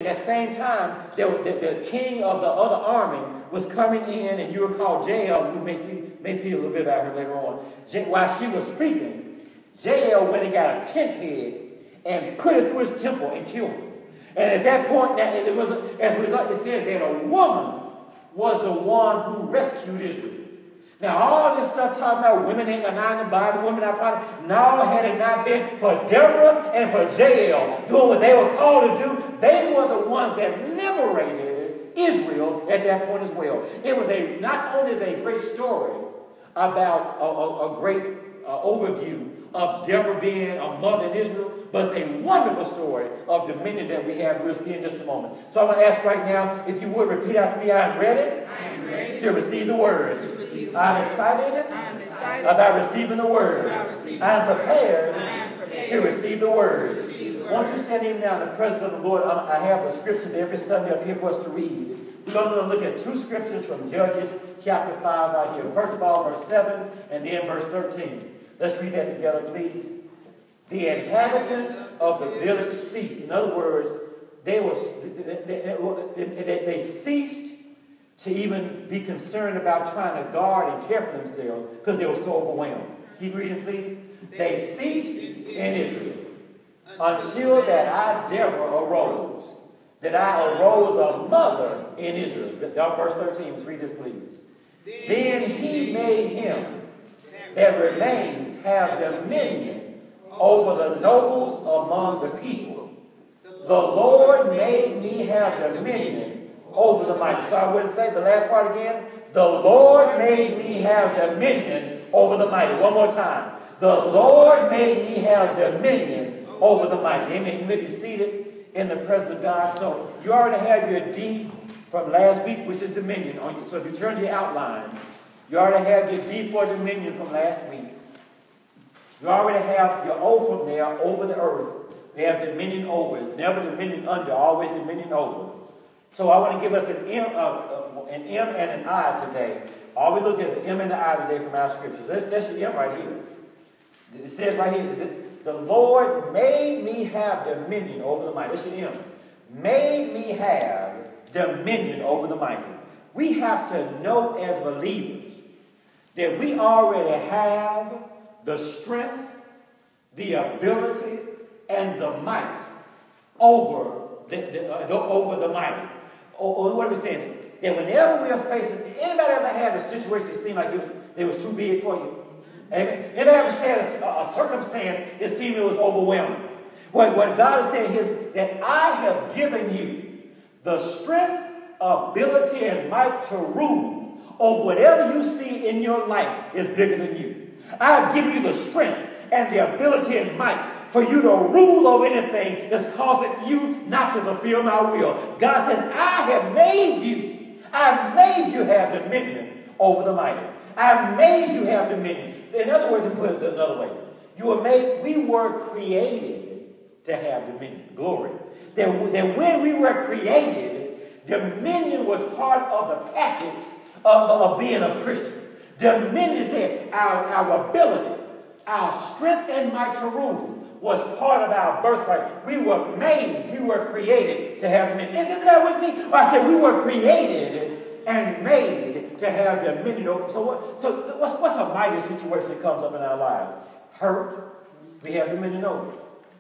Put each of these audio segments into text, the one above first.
At that same time, the king of the other army was coming in, and you recall Jael, you may see a little bit about her later on. While she was sleeping, Jael went and got a tent peg and put it through his temple and killed him. And at that point, as a result, it says that a woman was the one who rescued Israel. Now, all this stuff talking about women ain't not in the Bible, women are probably, no, had it not been for Deborah and for Jael doing what they were called to do, they were the ones that liberated Israel at that point as well. It was not only is a great story about a great overview of Deborah being a mother in Israel, but it's a wonderful story of dominion that we have. We'll see in just a moment. So I'm going to ask right now, if you would repeat after me, I am ready to receive the word. I'm excited about receiving the word. I am prepared to receive the word. Won't you stand even now in the presence of the Lord? I have the scriptures every Sunday up here for us to read. We're going to look at two scriptures from Judges chapter 5 right here. First of all, verse 7 and then verse 13. Let's read that together, please. The inhabitants of the village ceased. In other words, they ceased to even be concerned about trying to guard and care for themselves because they were so overwhelmed. Keep reading, please. They ceased in Israel until that I, Deborah, arose. That I arose a mother in Israel. Down verse 13. Let's read this, please. Then he made him that remains have dominion over the nobles among the people. The Lord made me have dominion over the mighty. So I would say the last part again. The Lord made me have dominion over the mighty. One more time. The Lord made me have dominion over the mighty. Amen. You may be seated in the presence of God. So you already have your D from last week, which is dominion on you. So if you turn to your outline, you already have your D for dominion from last week. You already have your O from there, over the earth. They have dominion over. It's never dominion under, always dominion over. So I want to give us an M and an I today. All we look at is an M and an I today from our scriptures. That's your M right here. It says right here, the Lord made me have dominion over the mighty. That's your M. Made me have dominion over the mighty. We have to know as believers that we already have the strength, the ability, and the might over the mighty. Or what are we saying? That whenever we are facing, anybody ever had a situation that seemed like it was too big for you? Amen. Anybody ever had a circumstance that seemed it was overwhelming? What God is saying is that I have given you the strength, ability, and might to rule over whatever you see in your life is bigger than you. I have given you the strength and the ability and might for you to rule over anything that's causing you not to fulfill my will. God says, I have made you. I made you have dominion over the mighty. I made you have dominion. In other words, let me put it another way. We were created to have dominion. Glory. That when we were created, dominion was part of the package of being a Christian. Dominion is there. Our ability, our strength and might to rule was part of our birthright. We were made, we were created to have dominion. Isn't that with me? I said we were created and made to have dominion. So what's a mighty situation that comes up in our lives? Hurt, we have dominion over.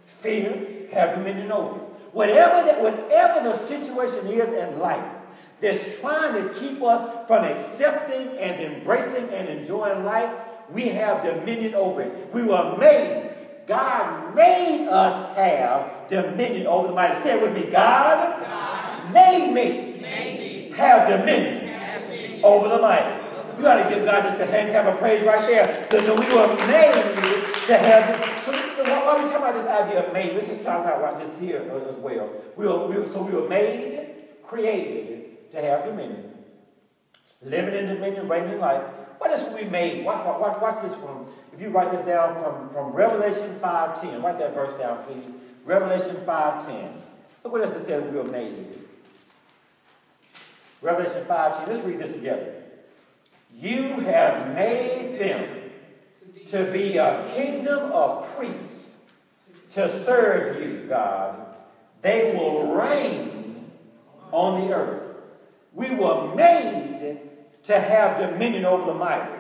Fear, have dominion over. Whatever the situation is in life that's trying to keep us from accepting and embracing and enjoying life, we have dominion over it. We were made. God made us have dominion over the mighty. Say it with me. God made me have dominion over the mighty. You got to give God just a hand clap of praise right there. Because we were made to have. So while we talking about this idea of made, let's just talk about this here as well. We were made, created to have dominion. Living in dominion, reigning in life. What is we made? Watch this from. If you write this down from Revelation 5:10. Write that verse down, please. Revelation 5:10. Look what else it says we were made. Revelation 5:10. Let's read this together. You have made them to be a kingdom of priests to serve you, God. They will reign on the earth. We were made to have dominion over the mighty.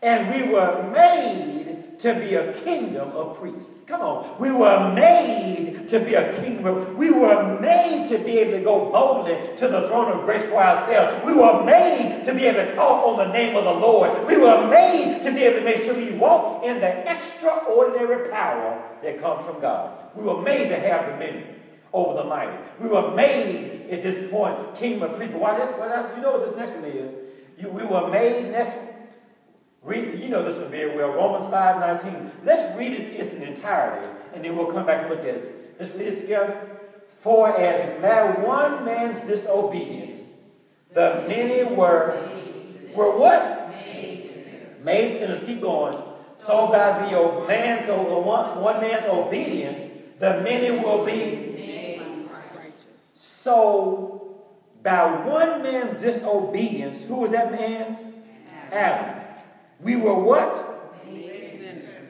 And we were made to be a kingdom of priests. Come on. We were made to be a kingdom. We were made to be able to go boldly to the throne of grace for ourselves. We were made to be able to call on the name of the Lord. We were made to be able to make sure we walk in the extraordinary power that comes from God. We were made to have dominion over the mighty. We were made at this point kingdom of priests. But what else? You know what this next one is? We were made next one. You know this one very well. Romans 5:19. Let's read this in entirety, and then we'll come back and look at it. Let's read this together. For as one man's disobedience, the many were what? Made sinners. Keep going. So by the one man's obedience, the many will be. So by one man's disobedience, who was that man? Adam. We were what?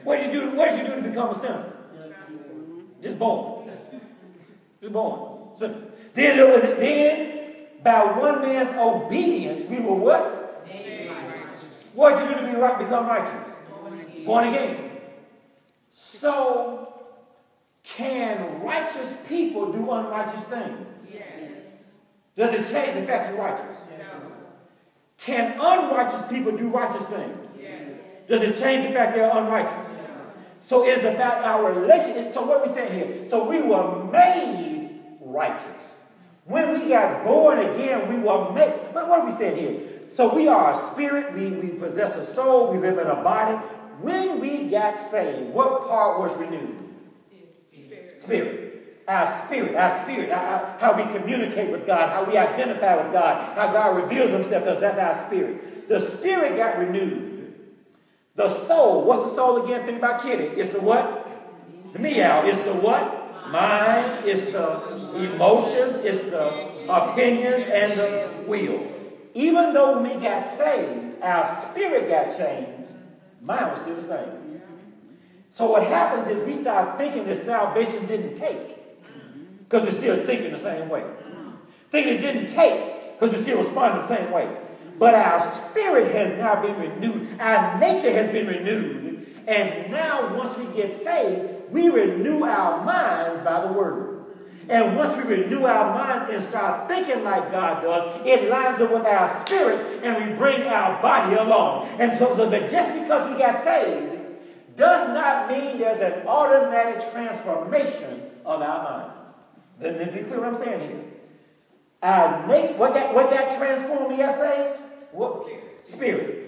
What did you do to become a sinner? Just born. Just born. Sinner. Then, by one man's obedience, we were what? What did you do to become righteous? Born again. So, can righteous people do unrighteous things? Yes. Does it change the fact you're righteous? No. Can unrighteous people do righteous things? Does it change the fact they're unrighteous? So it's about our relationship. So what are we saying here? So we were made righteous. When we got born again, we were made. What are we saying here? So we are a spirit. We possess a soul. We live in a body. When we got saved, what part was renewed? Spirit. Our spirit. How we communicate with God. How we identify with God. How God reveals himself to us. That's our spirit. The spirit got renewed. The soul, what's the soul again? Think about Kitty. It's the what? The meow. It's the what? Mind. It's the emotions. It's the opinions and the will. Even though when we got saved, our spirit got changed, mine was still the same. So what happens is we start thinking that salvation didn't take because we're still thinking the same way. Thinking it didn't take because we're still responding the same way. But our spirit has now been renewed. Our nature has been renewed. And now once we get saved, we renew our minds by the word. And once we renew our minds and start thinking like God does, it lines up with our spirit and we bring our body along. And so but just because we got saved does not mean there's an automatic transformation of our mind. Let me be clear what I'm saying here. Our nature, what got transformed when we got saved? What? Spirit.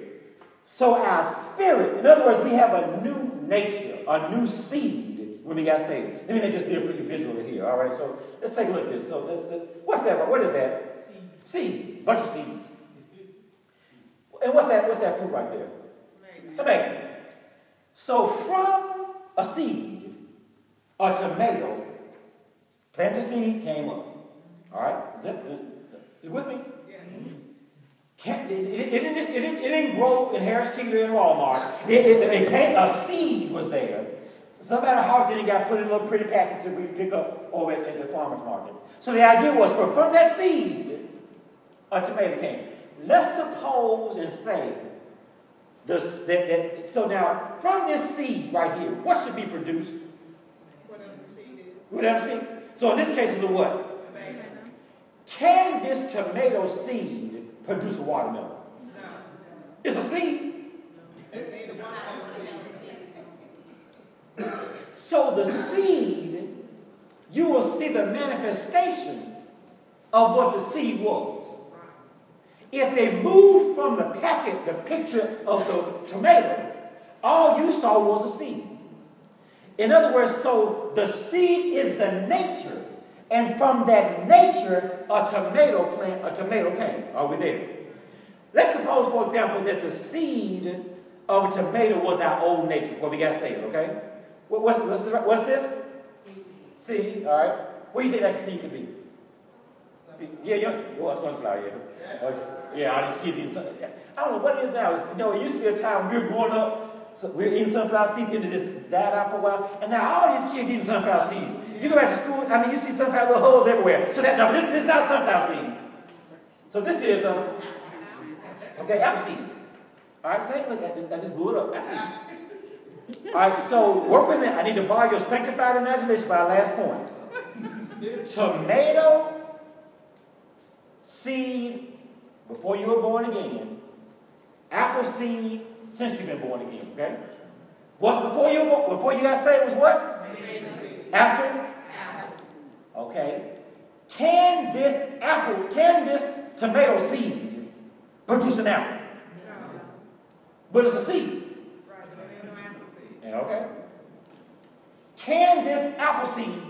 So our spirit, in other words, we have a new nature, a new seed when we got saved. Let me make this deal for you visually here. All right, so let's take a look at this. So what's that? What is that? Seed. Bunch of seeds. And what's that fruit right there? Tomato. So from a seed, a tomato, plant the seed, came up. All right? You with me? Yes. It didn't grow in Harris Teeter in Walmart. A seed was there. Somebody house then it got put in little pretty packets that we pick up over at the farmer's market. So the idea was from that seed, a tomato came. Let's suppose and say, so now from this seed right here, what should be produced? Whatever the seed is. Whatever seed. So in this case, it's a what? Can this tomato seed produce a watermelon? No. It's a seed. So the seed, you will see the manifestation of what the seed was. If they moved from the packet, the picture of the tomato, all you saw was a seed. In other words, so the seed is the nature. And from that nature, a tomato came. Are we there? Let's suppose, for example, that the seed of a tomato was our old nature before we got saved, okay? What's this? Seed, all right. What do you think that seed could be? Sunflower, yeah. Yeah, all these kids eating sunflower. I don't know what it is now. It used to be a time when we were growing up, so we were eating sunflower seeds, and it just died out for a while. And now all these kids eating sunflower seeds. You go back to school, I mean, you see sunflower little holes everywhere. So that, no, this is not sunflower seed. So this is, okay, apple seed. All right, say, look, I just blew it up, apple seed. All right, so work with me. I need to borrow your sanctified imagination by our last point. Tomato seed before you were born again. Apple seed since you've been born again, okay? What's before you got saved was what? After? Okay. Can this tomato seed produce an apple? No. But it's a seed. Yeah, okay. Can this apple seed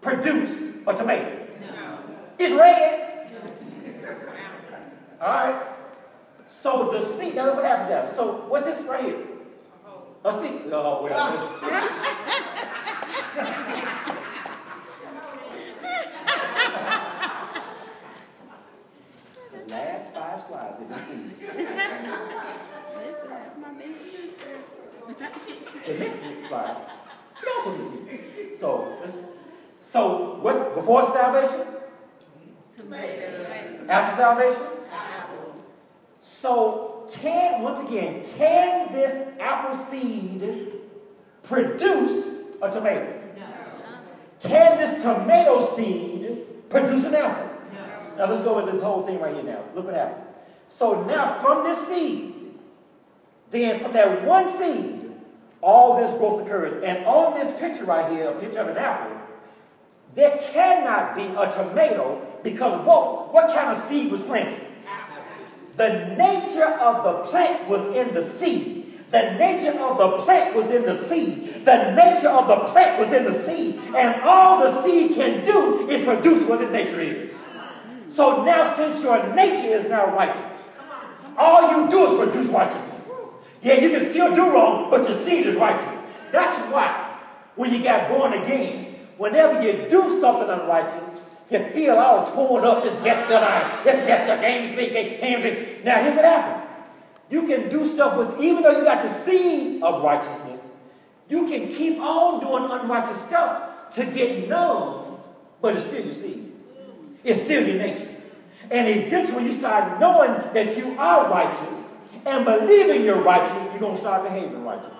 produce a tomato? No. It's red. All right. So the seed, now look what happens now. So what's this right here? A seed. Oh, well. The last 5 slides of the seeds. This is my big sister. The next slide, she also needs seed. So what's before salvation? Tomatoes. After salvation? So can this apple seed produce a tomato? No. Can this tomato seed produce an apple? No. Now let's go with this whole thing right here now. Look what happens. So now from this seed, then from that one seed, all this growth occurs. And on this picture right here, a picture of an apple, there cannot be a tomato because what kind of seed was planted? The nature of the plant was in the seed. The nature of the plant was in the seed. The nature of the plant was in the seed. And all the seed can do is produce what its nature is. So now since your nature is now righteous, all you do is produce righteousness. Yeah, you can still do wrong, but your seed is righteous. That's why when you got born again, whenever you do something unrighteous, you feel all torn up, just messed up, can't sleep, can't drink. Now here's what happens. You can do stuff with, even though you got the seed of righteousness, you can keep on doing unrighteous stuff to get numb, but it's still your seed. It's still your nature. And eventually you start knowing that you are righteous and believing you're righteous, you're going to start behaving righteous.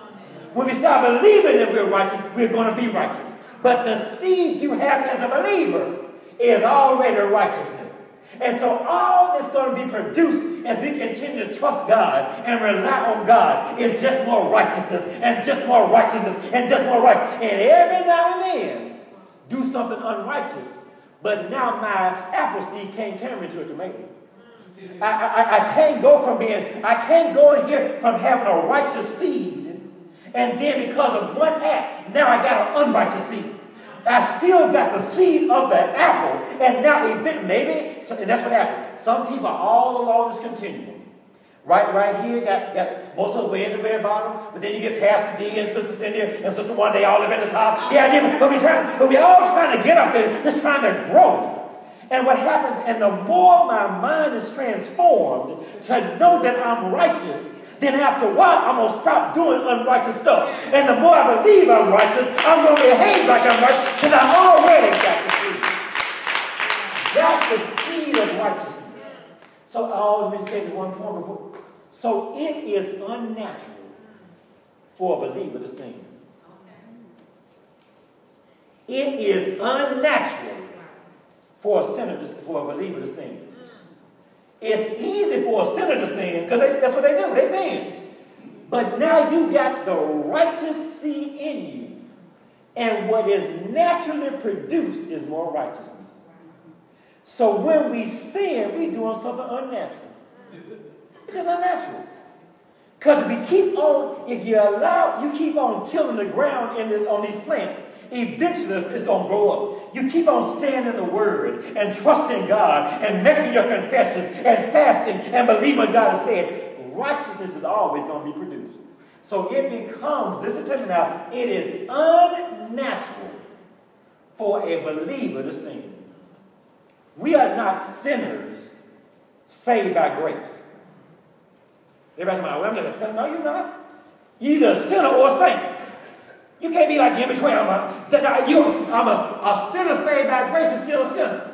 When we start believing that we're righteous, we're going to be righteous. But the seed you have as a believer is already righteousness. And so all that's going to be produced as we continue to trust God and rely on God is just more righteousness and just more righteousness and just more righteousness. And every now and then, do something unrighteous. But now my apple seed can't turn me into a tomato. I can't go in here from having a righteous seed, and then because of one act, now I got an unrighteous seed. I still got the seed of the apple, and now and that's what happened. Some people are all along this continuum. Right here, got most of the way at the very bottom, but then you get Pastor D and Sister Cindy and Sister One, they all live at the top. Yeah, but we all trying to get up there, just trying to grow. And what happens, and the more my mind is transformed to know that I'm righteous, then after a while, I'm going to stop doing unrighteous stuff. And the more I believe I'm righteous, I'm going to behave like I'm righteous because I already got the seed. That's the seed of righteousness. So let me say this one point before. So it is unnatural for a believer to sin. It is unnatural for a believer to sin. It's easy for a sinner to sin because that's what they do. They sin. But now you got the righteous seed in you. And what is naturally produced is more righteousness. So when we sin, we're doing something unnatural. It's unnatural. Because if you keep on tilling the ground on these plants, eventually it's going to grow up. You keep on staying in the Word and trusting God and making your confessions and fasting and believing what God has said. Righteousness is always going to be produced. So it becomes, listen to me now, it is unnatural for a believer to sin. We are not sinners saved by grace. Everybody's like, well, I'm just a sinner. No, you're not. You're either a sinner or a saint. You can't be like in between. I'm a sinner saved by grace and still a sinner.